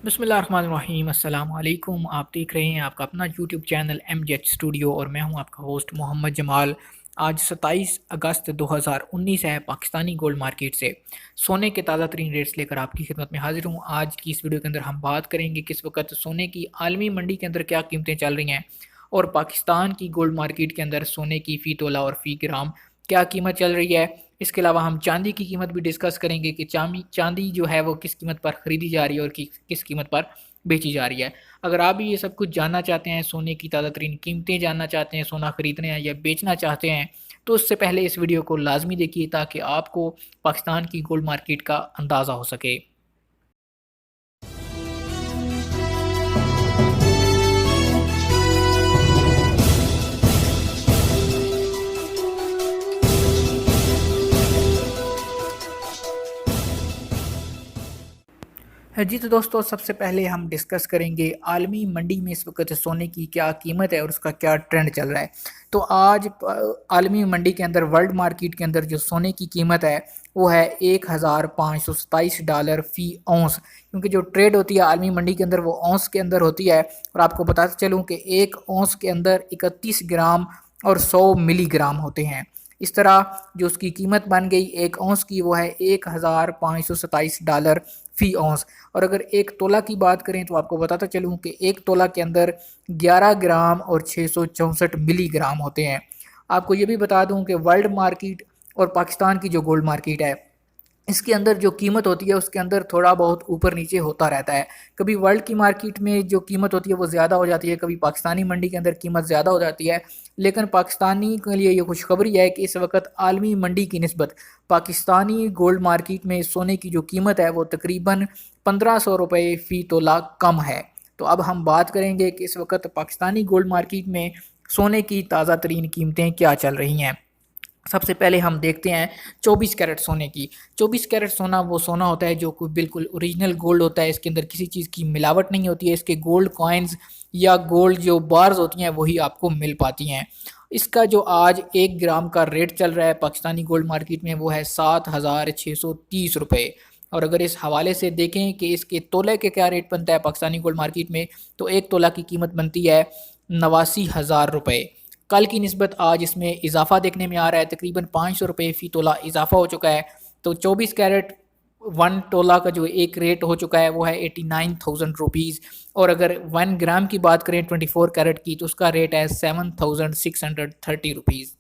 बिस्मिल्लाहिर्रहमानिर्रहीम अस्सलाम वालेकुम। आप देख रहे हैं आपका अपना यूट्यूब चैनल MJ स्टूडियो और मैं हूं आपका होस्ट मोहम्मद जमाल। आज 27 अगस्त 2019 है। पाकिस्तानी गोल्ड मार्केट से सोने के ताज़ा तरीन रेट्स लेकर आपकी खिदमत में हाजिर हूं। आज की इस वीडियो के अंदर हम बात करेंगे किस वक्त सोने की आलमी मंडी के अंदर क्या कीमतें चल रही हैं और पाकिस्तान की गोल्ड मार्केट के अंदर सोने की फ़ी तोला और फ़ी ग्राम क्या कीमत चल रही है। इसके अलावा हम चांदी की कीमत भी डिस्कस करेंगे कि चांदी जो है वो किस कीमत पर ख़रीदी जा रही है और किस कीमत पर बेची जा रही है। अगर आप भी ये सब कुछ जानना चाहते हैं, सोने की ताज़ा तरीन कीमतें जानना चाहते हैं, सोना ख़रीदना है या बेचना चाहते हैं, तो उससे पहले इस वीडियो को लाजमी देखिए ताकि आपको पाकिस्तान की गोल्ड मार्केट का अंदाज़ा हो सके। जी तो दोस्तों, सबसे पहले हम डिस्कस करेंगे आलमी मंडी में इस वक्त सोने की क्या कीमत है और उसका क्या ट्रेंड चल रहा है। तो आज आलमी मंडी के अंदर वर्ल्ड मार्केट के अंदर जो सोने की कीमत है वो है $1527 फ़ी औंस, क्योंकि जो ट्रेड होती है आलमी मंडी के अंदर वो औंस के अंदर होती है। और आपको बताते चलूँ कि एक औंस के अंदर 31 ग्राम और 100 मिलीग्राम होते हैं। इस तरह जो उसकी कीमत बन गई एक औंस की वो है $1527 फ़ी औंस। और अगर एक तोला की बात करें तो आपको बताता चलूँ कि एक तोला के अंदर 11 ग्राम और 664 मिलीग्राम होते हैं। आपको ये भी बता दूं कि वर्ल्ड मार्केट और पाकिस्तान की जो गोल्ड मार्केट है इसके अंदर जो कीमत होती है उसके अंदर थोड़ा बहुत ऊपर नीचे होता रहता है। कभी वर्ल्ड की मार्केट में जो कीमत होती है वो ज़्यादा हो जाती है, कभी पाकिस्तानी मंडी के अंदर कीमत ज़्यादा हो जाती है। लेकिन पाकिस्तानी के लिए ये खुशखबरी है कि इस वक्त आलमी मंडी की निस्बत पाकिस्तानी गोल्ड मार्केट में सोने की जो कीमत है वो तकरीबन 1500 रुपये फ़ी तोला कम है। तो अब हम बात करेंगे कि इस वक्त पाकिस्तानी गोल्ड मार्केट में सोने की ताज़ा तरीन कीमतें क्या चल रही हैं। सबसे पहले हम देखते हैं 24 कैरेट सोने की। 24 कैरेट सोना वो सोना होता है जो कोई बिल्कुल ओरिजिनल गोल्ड होता है, इसके अंदर किसी चीज़ की मिलावट नहीं होती है। इसके गोल्ड कॉइन्स या गोल्ड जो बार्स होती हैं वही आपको मिल पाती हैं। इसका जो आज 1 ग्राम का रेट चल रहा है पाकिस्तानी गोल्ड मार्केट में वो है 7630 रुपये। और अगर इस हवाले से देखें कि इसके तोले के क्या रेट बनता है पाकिस्तानी गोल्ड मार्केट में, तो एक तोला की कीमत बनती है 89,000 रुपये। कल की निस्बत आज इसमें इजाफा देखने में आ रहा है, तकरीबन 500 रुपये फ़ी तोला इजाफा हो चुका है। तो 24 कैरेट 1 तोला का जो एक रेट हो चुका है वो है 89,000 रुपीज़। और अगर 1 ग्राम की बात करें 24 कैरेट की तो उसका रेट है 7,630 रुपीज़।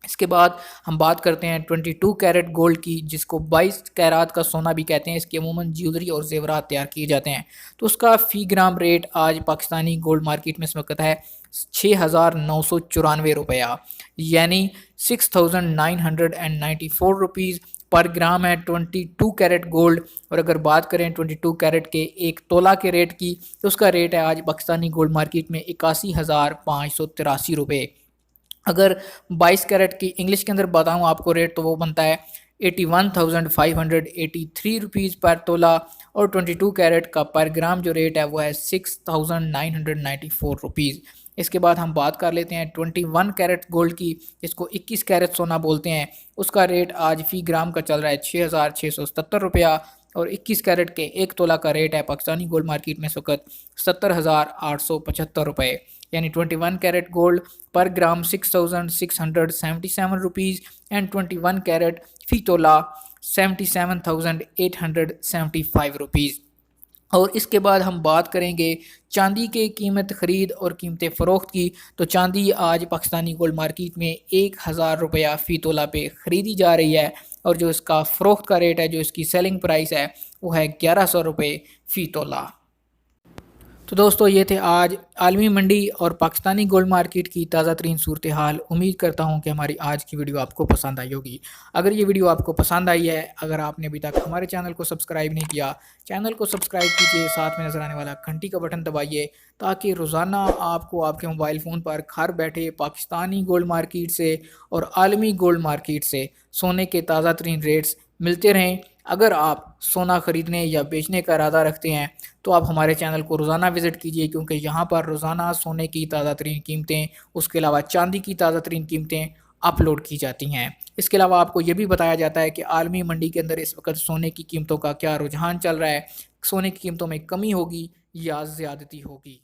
इसके बाद हम बात करते हैं 22 कैरेट गोल्ड की, जिसको 22 कैरात का सोना भी कहते हैं। इसके अमूमन ज्वेलरी और जेवरात तैयार किए जाते हैं। तो उसका फ़ी ग्राम रेट आज पाकिस्तानी गोल्ड मार्केट में इस वक्त है 6,994 रुपया, यानी 6,994 रुपीज़ पर ग्राम है 22 कैरेट गोल्ड। और अगर बात करें 22 कैरेट के एक तोला के रेट की तो उसका रेट है आज पाकिस्तानी गोल्ड मार्केट में 81,583 रुपये। अगर 22 कैरेट की इंग्लिश के अंदर बताऊँ आपको रेट, तो वो बनता है 81,583 रुपीज़ पर तोला। और 22 कैरेट का पर ग्राम जो रेट है वो है 6,994 रुपीज़। इसके बाद हम बात कर लेते हैं 21 कैरेट गोल्ड की, जिसको 21 कैरेट सोना बोलते हैं। उसका रेट आज फ़ी ग्राम का चल रहा है 6,677 रुपया। और 21 कैरेट के एक तोला का रेट है पाकिस्तानी गोल्ड मार्केट में इस वक्त 70,875 रुपये, यानी 21 कैरेट गोल्ड पर ग्राम 6,677 रुपीज़ एंड 21 कैरेट फ़ी तोला 77,875 रुपीज़। और इसके बाद हम बात करेंगे चांदी के कीमत ख़रीद और कीमत फ़रोख्त की। तो चांदी आज पाकिस्तानी गोल्ड मार्केट में 1,000 रुपया फ़ी तोला पे ख़रीदी जा रही है और जो इसका फ़रोख्त का रेट है, जो इसकी सेलिंग प्राइस है, वो है 1100 रुपये फ़ी तोला। तो दोस्तों, ये थे आज आलमी मंडी और पाकिस्तानी गोल्ड मार्केट की ताज़ा तरीन सूरत हाल। उम्मीद करता हूँ कि हमारी आज की वीडियो आपको पसंद आई होगी। अगर ये वीडियो आपको पसंद आई है, अगर आपने अभी तक हमारे चैनल को सब्सक्राइब नहीं किया, चैनल को सब्सक्राइब कीजिए, साथ में नज़र आने वाला घंटी का बटन दबाइए ताकि रोज़ाना आपको आपके मोबाइल फ़ोन पर घर बैठे पाकिस्तानी गोल्ड मार्केट से और आलमी गोल्ड मार्केट से सोने के ताज़ा तरीन रेट्स मिलते रहें। अगर आप सोना ख़रीदने या बेचने का इरादा रखते हैं तो आप हमारे चैनल को रोज़ाना विज़िट कीजिए, क्योंकि यहाँ पर रोज़ाना सोने की ताज़ा तरीन कीमतें, उसके अलावा चांदी की ताज़ा तरीन कीमतें अपलोड की जाती हैं। इसके अलावा आपको ये भी बताया जाता है कि आलमी मंडी के अंदर इस वक्त सोने की कीमतों का क्या रुझान चल रहा है, सोने की कीमतों में कमी होगी या ज़्यादती होगी।